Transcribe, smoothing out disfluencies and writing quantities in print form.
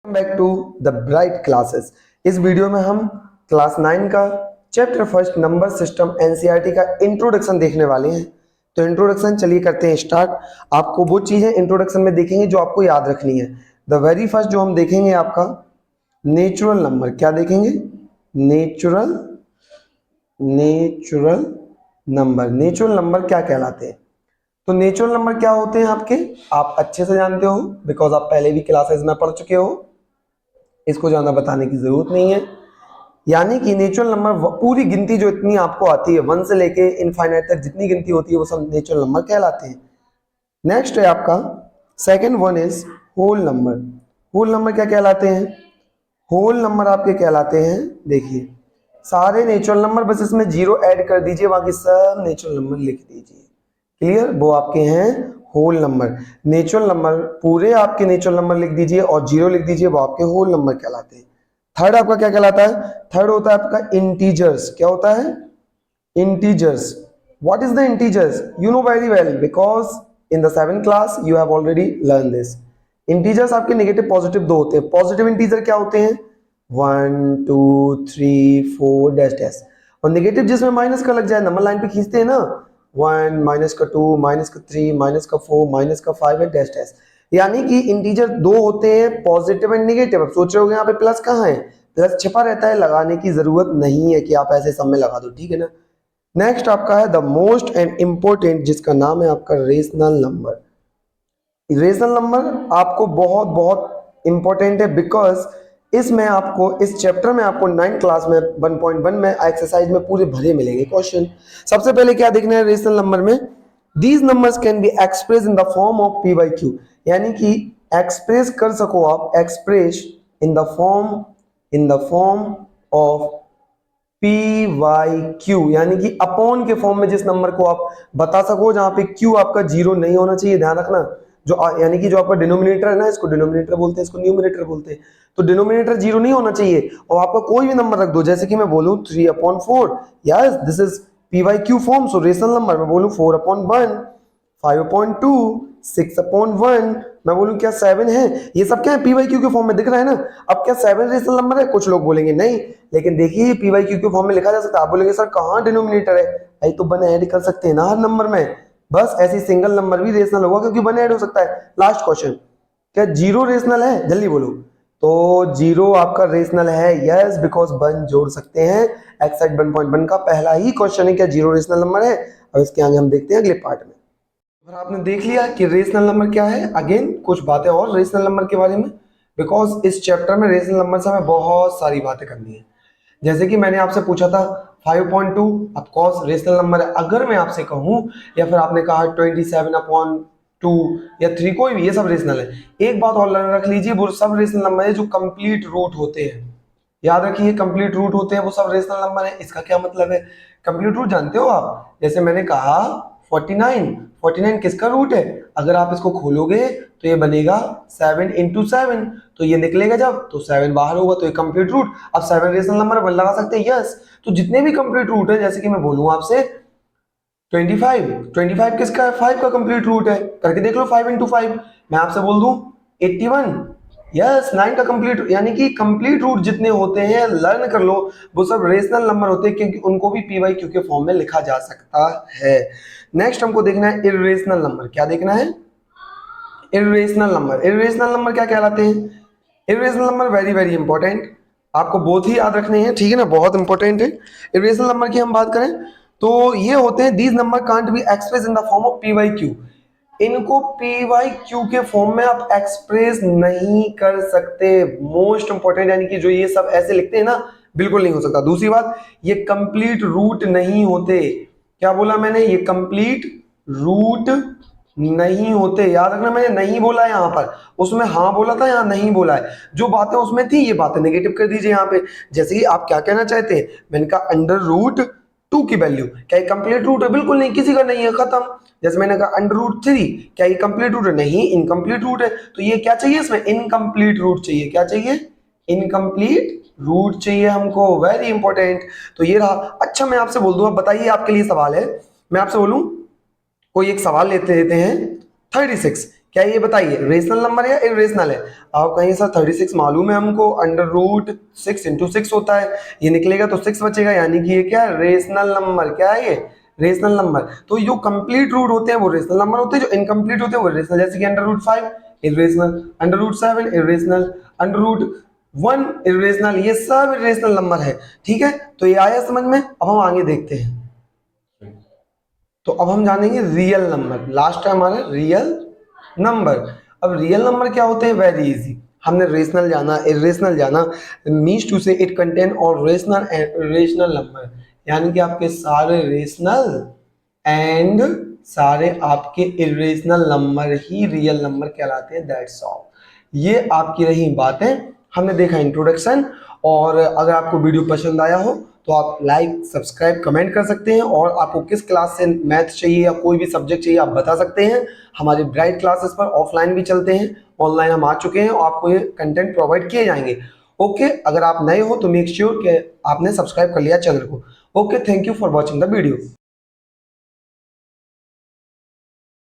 Back to the bright classes. इस video में हम क्लास 9 का chapter first number system NCERT का इंट्रोडक्शन देखने वाले हैं। तो इंट्रोडक्शन चलिए करते हैं स्टार्ट। आपको वो चीजें इंट्रोडक्शन में देखेंगे जो आपको याद रखनी है। द वेरी फर्स्ट जो हम देखेंगे आपका नेचुरल नंबर। क्या देखेंगे? नेचुरल नेचुरल नंबर क्या कहलाते हैं? तो नेचुरल नंबर क्या होते हैं आपके, आप अच्छे से जानते हो बिकॉज आप पहले भी क्लासेस में पढ़ चुके हो, इसको ज्यादा बताने की जरूरत नहीं है। यानी कि नेचुरल नंबर पूरी गिनती जो इतनी आपको आती है 1 से लेके इनफाइनाइट तक जितनी गिनती होती है वो सब नेचुरल नंबर कहलाते हैं। नेक्स्ट है आपका second one is whole number. Whole number क्या कहलाते हैं? होल नंबर आपके कहलाते हैं, देखिए सारे नेचुरल नंबर, बस इसमें जीरो ऐड कर दीजिए, बाकी सब नेचुरल नंबर लिख दीजिए। क्लियर? वो आपके हैं होल नंबर। नेचुरल नंबर पूरे आपके नेचुरल नंबर लिख दीजिए और जीरो लिख दीजिए, वो आपके होल नंबर कहलाते हैं। थर्ड आपका क्या कहलाता है? थर्ड होता है आपका इंटीजर्स। क्या होता है? Integers. What is the integers? You know very well because in the 7th class you have already learn this. Integers आपके नेगेटिव पॉजिटिव दो होते हैं। पॉजिटिव इंटीजर क्या होते हैं? 1 2 3 4 डैश डैश, और नेगेटिव जिसमें माइनस का लग जाए, नंबर लाइन पे खींचते हैं ना, 1 माइनस का 2 माइनस का 3 माइनस का 4 माइनस का 5 है डैश डैश। यानी कि इंटीजर दो होते हैं, पॉजिटिव एंड नेगेटिव। अब सोच रहे होगे यहाँ पे प्लस कहाँ है? प्लस छिपा रहता है, लगाने की जरूरत नहीं है कि आप ऐसे सब में लगा दो, ठीक है ना। नेक्स्ट आपका है द मोस्ट एंड इंपॉर्टेंट, जिसका नाम है आपका रेशनल नंबर। रेशनल नंबर आपको बहुत बहुत इंपॉर्टेंट है बिकॉज इसमें आपको, इस चैप्टर में आपको 9th क्लास में 1.1 में एक्सरसाइज में पूरे भरे मिलेंगे क्वेश्चन। सबसे पहले क्या देखना है रेशनल नंबर में? These numbers can be express in the form of p by q, यानी कि एक्सप्रेस कर सको आप, express in the form of p by q, यानी कि अपॉन के फॉर्म में जिस नंबर को आप बता सको जहां पे क्यू आपका जीरो नहीं होना चाहिए। ध्यान रखना, जो यानी कि जो आपका डिनोमिनेटर है ना, इसको डिनोमिनेटर बोलते हैं, इसको न्यूमरेटर बोलते हैं। तो डिनोमिनेटर जीरो नहीं होना चाहिए और आपका कोई भी नंबर रख दो, जैसे कि मैं बोलूं 3/4, yes this is p by q form. So rational number मैं बोलूं 4/1, 5/2, 6/1, मैं बोलूं क्या 7 है, ये सब क्या है? पी वाई क्यू के फॉर्म में दिख रहा है ना। अब क्या 7 रेशनल नंबर है? कुछ लोग बोलेंगे नहीं, लेकिन देखिए पी वाई क्यू के फॉर्म में लिखा जा सकता है। आप बोलेंगे सर कहाँ डिनोमिनेटर है? भाई तो वन ऐड कर सकते हैं ना हर नंबर में, बस ऐसी सिंगल नंबर भी रेशनल होगा क्योंकि वन ऐड हो सकता है। लास्ट क्वेश्चन, क्या जीरो रेशनल है? जल्दी बोलो। तो जीरो आपका रेशनल है, यस बिकॉज वन जोड़ सकते हैं। एक्सरसाइज 1.1 का पहला ही क्वेश्चन है क्या जीरो रेशनल नंबर है। अब इसके आगे हम देखते हैं अगले पार्ट में। आपने देख लिया कि रेशनल नंबर क्या है। अगेन कुछ बातें और रेशनल नंबर के बारे में, बिकॉज इस चैप्टर में रेशनल नंबर से हमें बहुत सारी बातें करनी है। जैसे कि मैंने आपसे पूछा था 5.2 ऑफ कोर्स रेशनल नंबर है। अगर मैं आपसे कहूं या फिर आपने कहा 27/2 या 3, कोई भी, ये सब रेशनल है। एक बात और रख लीजिए, वो सब रेशनल नंबर है जो कंप्लीट रूट होते हैं। याद रखिए कंप्लीट रूट होते हैं वो सब रेशनल नंबर है। इसका क्या मतलब है? कंप्लीट रूट जानते हो आप? जैसे मैंने कहा 49 किसका रूट है? अगर आप इसको खोलोगे तो ये बनेगा 7 × 7, तो ये निकलेगा जब तो 7 बाहर होगा, तो ये कंप्लीट रूट। अब 7 रेशनल नंबर वन लगा सकते हैं, यस। तो जितने भी कंप्लीट रूट है, जैसे कि मैं बोलूं आपसे 25 किसका है? 5 का कंप्लीट रूट है, करके देख लो 5 × 5। मैं आपसे बोल दूं 81, यस 9 का कंप्लीट, यानी कि कंप्लीट रूट जितने होते हैं लर्न कर लो, वो सब रेशनल नंबर होते हैं क्योंकि उनको भी पी वाई क्यू के फॉर्म में लिखा जा सकता है। नेक्स्ट हमको देखना है इर्रेशनल नंबर। क्या देखना है? Irrational number. इर्रेशनल नंबर क्या कहलाते हैं? Irrational number very very important, आपको बहुत ही याद रखने हैं, ठीक है ना, बहुत इंपॉर्टेंट है। इर्रेशनल नंबर की हम बात करें तो ये होते हैं these number can't be express in the form of p by q. इनको पी वाई क्यू के फॉर्म में आप एक्सप्रेस नहीं कर सकते, मोस्ट इंपॉर्टेंट। यानी कि जो ये सब ऐसे लिखते हैं ना, बिल्कुल नहीं हो सकता। दूसरी बात, ये कंप्लीट रूट नहीं होते। क्या बोला मैंने? ये कंप्लीट रूट नहीं होते। याद रखना, मैंने नहीं बोला है यहाँ पर, उसमें हाँ बोला था, यहाँ नहीं बोला है। जो बातें उसमें थी ये बातें नेगेटिव कर दीजिए यहाँ पे। जैसे कि आप क्या कहना चाहते हैं? मैंने कहा √2 की वैल्यू, क्या ये कंप्लीट रूट है? बिल्कुल नहीं, किसी का नहीं है, खत्म। जैसे मैंने कहा √3, क्या ये कंप्लीट रूट है? नहीं, इनकम्प्लीट रूट है। तो ये क्या चाहिए इसमें? इनकम्प्लीट रूट चाहिए। क्या चाहिए? इनकम्प्लीट रूट चाहिए हमको, वेरी इंपॉर्टेंट। तो ये रहा। अच्छा मैं आपसे बोल दूं, अब बताइए, आपके लिए सवाल है, मैं आपसे बोलूं कोई एक सवाल लेते हैं 36, क्या ये बताइए रेशनल नंबर है या इरेशनल है? आप कहीं सर 36 मालूम है हमको, अंडर रूट 6 इंटू 6 होता है, ये निकलेगा तो 6 बचेगा, यानी कि ये क्या है रेशनल नंबर। क्या है ये रेशनल नंबर। तो जो कंप्लीट रूट होते हैं वो रेशनल नंबर होते हैं, जो इनकम्प्लीट होते हैं वो इरेशनल, जैसे कि under root 5 irrational, under root 7 irrational, under root 1 irrational, ये सब इरेशनल नंबर है। ठीक है, तो ये आया समझ में। अब हम आगे देखते हैं। तो अब हम जानेंगे रियल नंबर। लास्ट टाइम हमारा रियल नंबर। अब रियल नंबर क्या होते हैं? Very easy. हमने रेशनल जाना, इरेशनल जाना, मीन्स टू से इट कंटेन और रेशनल एंड इरेशनल नंबर, यानी कि आपके सारे रेशनल एंड सारे आपके इरेशनल नंबर ही रियल नंबर कहलाते हैं। That's all. ये आपकी रही बातें, हमने देखा इंट्रोडक्शन। और अगर आपको वीडियो पसंद आया हो तो आप लाइक सब्सक्राइब कमेंट कर सकते हैं, और आपको किस क्लास से मैथ चाहिए या कोई भी सब्जेक्ट चाहिए आप बता सकते हैं। हमारे ब्राइट क्लासेस पर ऑफलाइन भी चलते हैं, ऑनलाइन हम आ चुके हैं, और आपको ये कंटेंट प्रोवाइड किए जाएंगे। ओके, अगर आप नए हो तो मेक श्योर कि आपने सब्सक्राइब कर लिया चैनल को। Okay, thank you for watching the video.